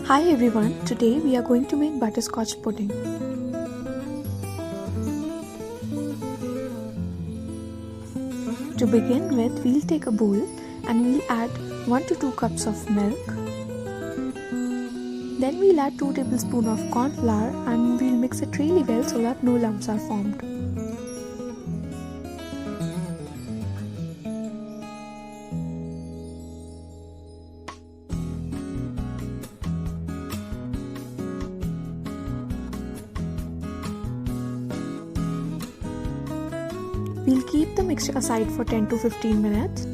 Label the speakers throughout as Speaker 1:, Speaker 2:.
Speaker 1: Hi everyone, today we are going to make butterscotch pudding. To begin with, we'll take a bowl and we'll add 1 to 2 cups of milk. Then we'll add 2 tablespoons of corn flour and we'll mix it really well so that no lumps are formed. We'll keep the mixture aside for 10 to 15 minutes.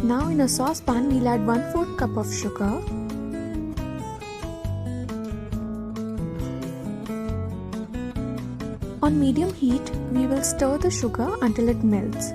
Speaker 1: Now in a saucepan, we'll add 1/4 cup of sugar. On medium heat, we will stir the sugar until it melts.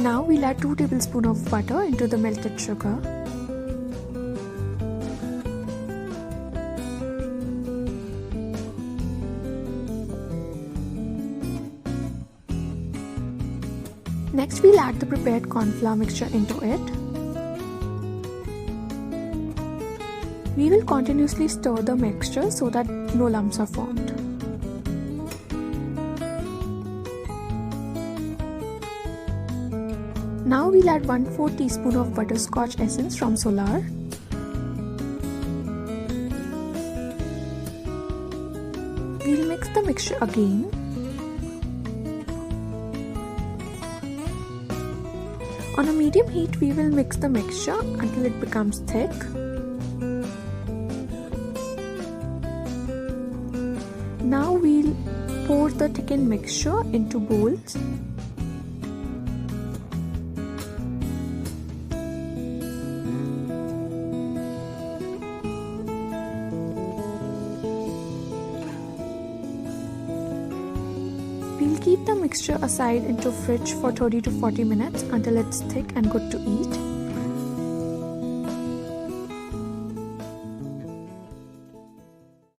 Speaker 1: Now we'll add 2 tablespoons of butter into the melted sugar. Next we'll add the prepared cornflour mixture into it. We will continuously stir the mixture so that no lumps are formed. Now we'll add 1/4 teaspoon of butterscotch essence from Solar. We'll mix the mixture again. On a medium heat, we will mix the mixture until it becomes thick. Now we'll pour the thickened mixture into bowls. We'll keep the mixture aside into fridge for 30 to 40 minutes until it's thick and good to eat.